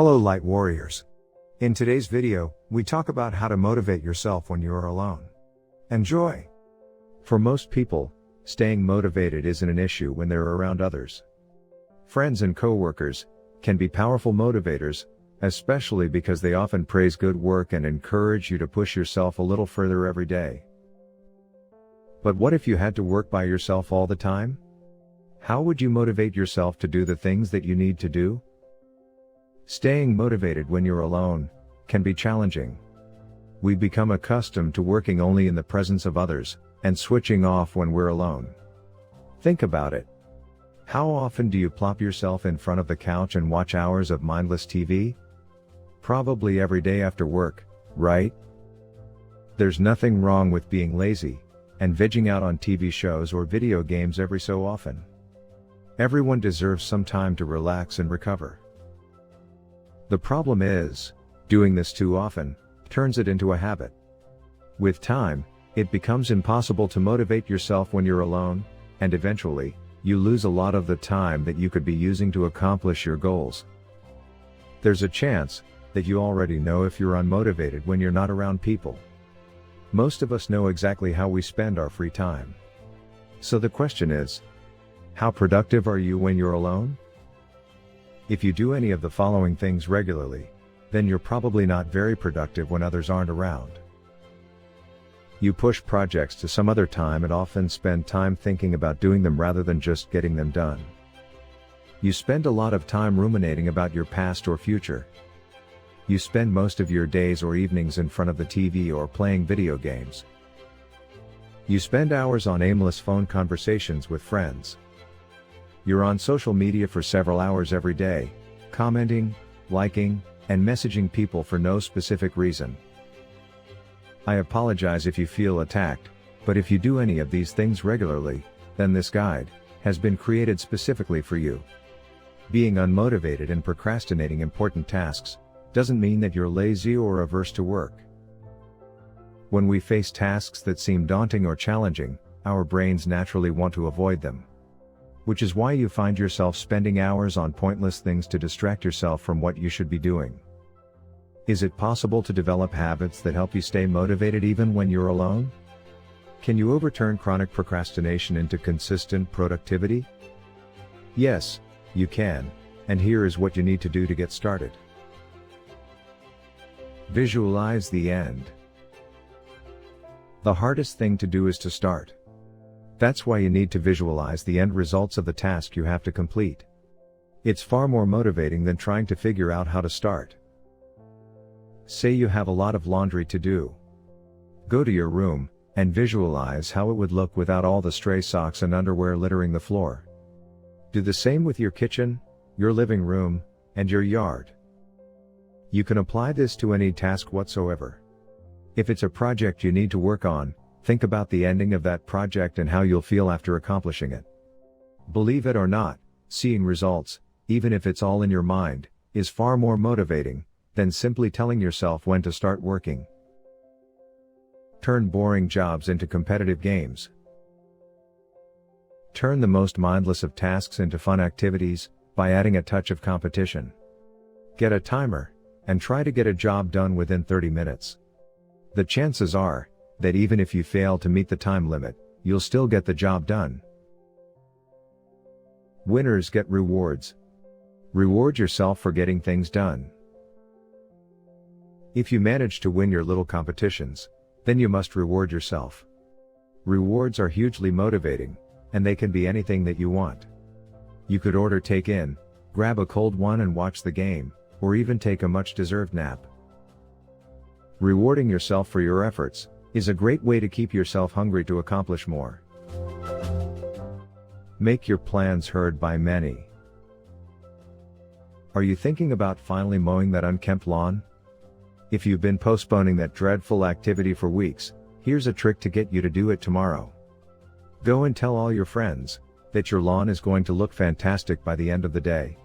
Hello light warriors. In today's video, we talk about how to motivate yourself when you are alone. Enjoy! For most people, staying motivated isn't an issue when they're around others. Friends and coworkers can be powerful motivators, especially because they often praise good work and encourage you to push yourself a little further every day. But what if you had to work by yourself all the time? How would you motivate yourself to do the things that you need to do? Staying motivated when you're alone can be challenging. We become accustomed to working only in the presence of others, and switching off when we're alone. Think about it. How often do you plop yourself in front of the couch and watch hours of mindless TV? Probably every day after work, right? There's nothing wrong with being lazy and vegging out on TV shows or video games every so often. Everyone deserves some time to relax and recover. The problem is, doing this too often turns it into a habit. With time, it becomes impossible to motivate yourself when you're alone, and eventually, you lose a lot of the time that you could be using to accomplish your goals. There's a chance that you already know if you're unmotivated when you're not around people. Most of us know exactly how we spend our free time. So the question is, how productive are you when you're alone? If you do any of the following things regularly, then you're probably not very productive when others aren't around. You push projects to some other time and often spend time thinking about doing them rather than just getting them done. You spend a lot of time ruminating about your past or future. You spend most of your days or evenings in front of the TV or playing video games. You spend hours on aimless phone conversations with friends. You're on social media for several hours every day, commenting, liking, and messaging people for no specific reason. I apologize if you feel attacked, but if you do any of these things regularly, then this guide has been created specifically for you. Being unmotivated and procrastinating important tasks doesn't mean that you're lazy or averse to work. When we face tasks that seem daunting or challenging, our brains naturally want to avoid them. Which is why you find yourself spending hours on pointless things to distract yourself from what you should be doing. Is it possible to develop habits that help you stay motivated even when you're alone? Can you overturn chronic procrastination into consistent productivity? Yes, you can, and here is what you need to do to get started. Visualize the end. The hardest thing to do is to start. That's why you need to visualize the end results of the task you have to complete. It's far more motivating than trying to figure out how to start. Say you have a lot of laundry to do. Go to your room, and visualize how it would look without all the stray socks and underwear littering the floor. Do the same with your kitchen, your living room, and your yard. You can apply this to any task whatsoever. If it's a project you need to work on, think about the ending of that project and how you'll feel after accomplishing it. Believe it or not, seeing results, even if it's all in your mind, is far more motivating than simply telling yourself when to start working. Turn boring jobs into competitive games. Turn the most mindless of tasks into fun activities by adding a touch of competition. Get a timer and try to get a job done within 30 minutes. The chances are that even if you fail to meet the time limit, you'll still get the job done. Winners get rewards. Reward yourself for getting things done. If you manage to win your little competitions, then you must reward yourself. Rewards are hugely motivating, and they can be anything that you want. You could order take-in, grab a cold one and watch the game, or even take a much-deserved nap. Rewarding yourself for your efforts is a great way to keep yourself hungry to accomplish more. Make your plans heard by many. Are you thinking about finally mowing that unkempt lawn? If you've been postponing that dreadful activity for weeks, here's a trick to get you to do it tomorrow. Go and tell all your friends that your lawn is going to look fantastic by the end of the day.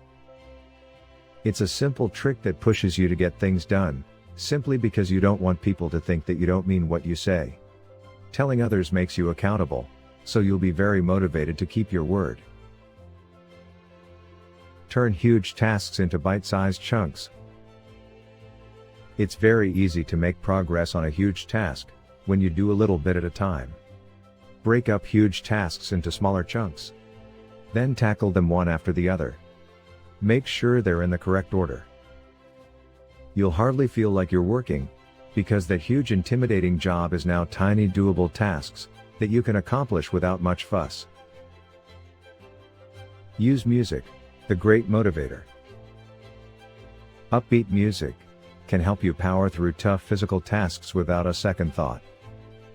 It's a simple trick that pushes you to get things done, simply because you don't want people to think that you don't mean what you say. Telling others makes you accountable, so you'll be very motivated to keep your word. Turn huge tasks into bite-sized chunks. It's very easy to make progress on a huge task, when you do a little bit at a time. Break up huge tasks into smaller chunks. Then tackle them one after the other. Make sure they're in the correct order. You'll hardly feel like you're working, because that huge intimidating job is now tiny doable tasks, that you can accomplish without much fuss. Use music, the great motivator. Upbeat music can help you power through tough physical tasks without a second thought.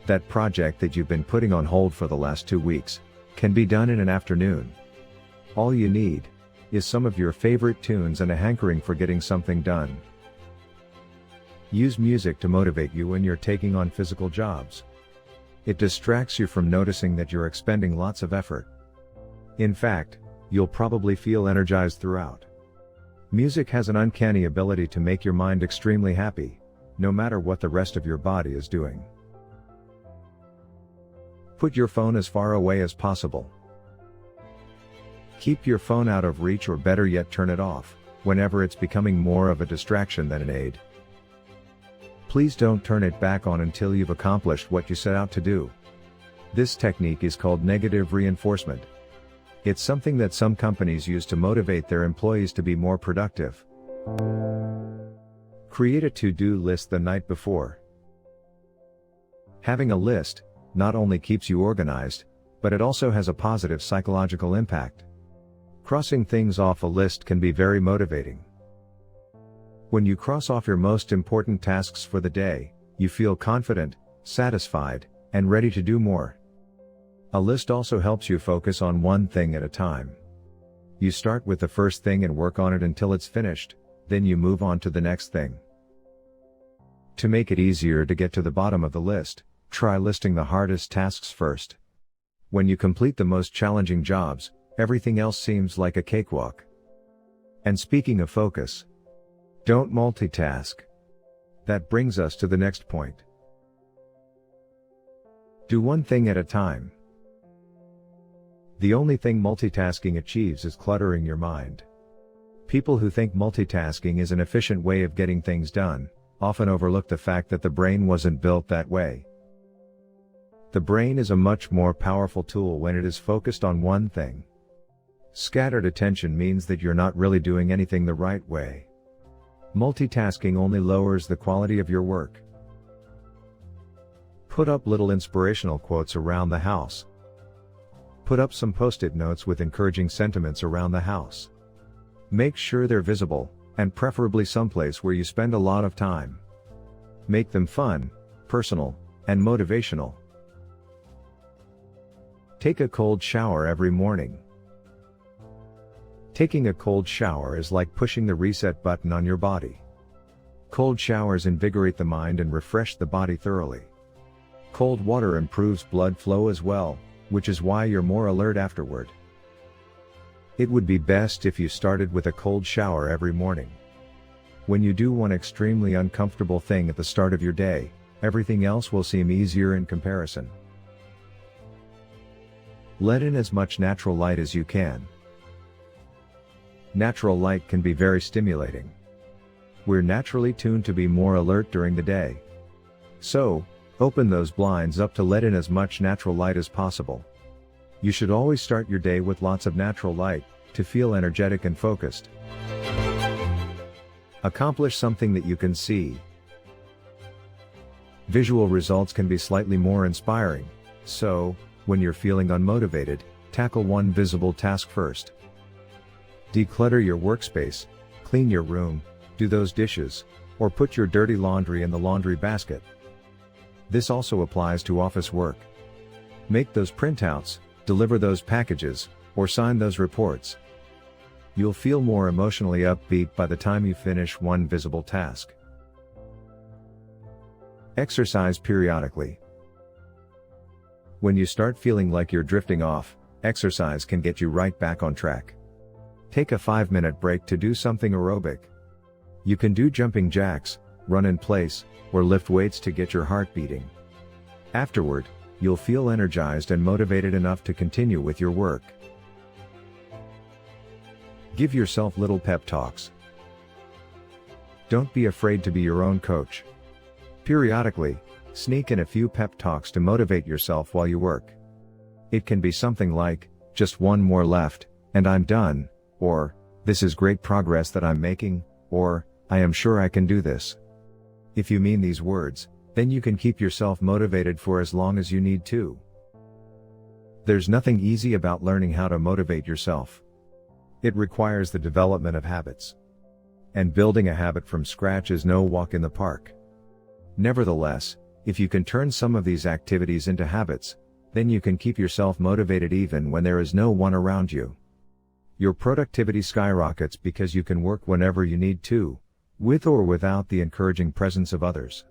That project that you've been putting on hold for the last 2 weeks can be done in an afternoon. All you need is some of your favorite tunes and a hankering for getting something done. Use music to motivate you when you're taking on physical jobs. It distracts you from noticing that you're expending lots of effort. In fact, you'll probably feel energized throughout. Music has an uncanny ability to make your mind extremely happy, no matter what the rest of your body is doing. Put your phone as far away as possible. Keep your phone out of reach, or better yet, turn it off, whenever it's becoming more of a distraction than an aid. Please don't turn it back on until you've accomplished what you set out to do. This technique is called negative reinforcement. It's something that some companies use to motivate their employees to be more productive. Create a to-do list the night before. Having a list not only keeps you organized, but it also has a positive psychological impact. Crossing things off a list can be very motivating. When you cross off your most important tasks for the day, you feel confident, satisfied, and ready to do more. A list also helps you focus on one thing at a time. You start with the first thing and work on it until it's finished, then you move on to the next thing. To make it easier to get to the bottom of the list, try listing the hardest tasks first. When you complete the most challenging jobs, everything else seems like a cakewalk. And speaking of focus, don't multitask. That brings us to the next point. Do one thing at a time. The only thing multitasking achieves is cluttering your mind. People who think multitasking is an efficient way of getting things done often overlook the fact that the brain wasn't built that way. The brain is a much more powerful tool when it is focused on one thing. Scattered attention means that you're not really doing anything the right way. Multitasking only lowers the quality of your work. Put up little inspirational quotes around the house. Put up some post-it notes with encouraging sentiments around the house. Make sure they're visible, and preferably someplace where you spend a lot of time. Make them fun, personal, and motivational. Take a cold shower every morning. Taking a cold shower is like pushing the reset button on your body. Cold showers invigorate the mind and refresh the body thoroughly. Cold water improves blood flow as well, which is why you're more alert afterward. It would be best if you started with a cold shower every morning. When you do one extremely uncomfortable thing at the start of your day, everything else will seem easier in comparison. Let in as much natural light as you can. Natural light can be very stimulating. We're naturally tuned to be more alert during the day. So, open those blinds up to let in as much natural light as possible. You should always start your day with lots of natural light, to feel energetic and focused. Accomplish something that you can see. Visual results can be slightly more inspiring, so, when you're feeling unmotivated, tackle one visible task first. Declutter your workspace, clean your room, do those dishes, or put your dirty laundry in the laundry basket. This also applies to office work. Make those printouts, deliver those packages, or sign those reports. You'll feel more emotionally upbeat by the time you finish one visible task. Exercise periodically. When you start feeling like you're drifting off, exercise can get you right back on track. Take a 5-minute break to do something aerobic. You can do jumping jacks, run in place, or lift weights to get your heart beating. Afterward, you'll feel energized and motivated enough to continue with your work. Give yourself little pep talks. Don't be afraid to be your own coach. Periodically, sneak in a few pep talks to motivate yourself while you work. It can be something like, just one more left, and I'm done, or, this is great progress that I'm making, or, I am sure I can do this. If you mean these words, then you can keep yourself motivated for as long as you need to. There's nothing easy about learning how to motivate yourself. It requires the development of habits. And building a habit from scratch is no walk in the park. Nevertheless, if you can turn some of these activities into habits, then you can keep yourself motivated even when there is no one around you. Your productivity skyrockets because you can work whenever you need to, with or without the encouraging presence of others.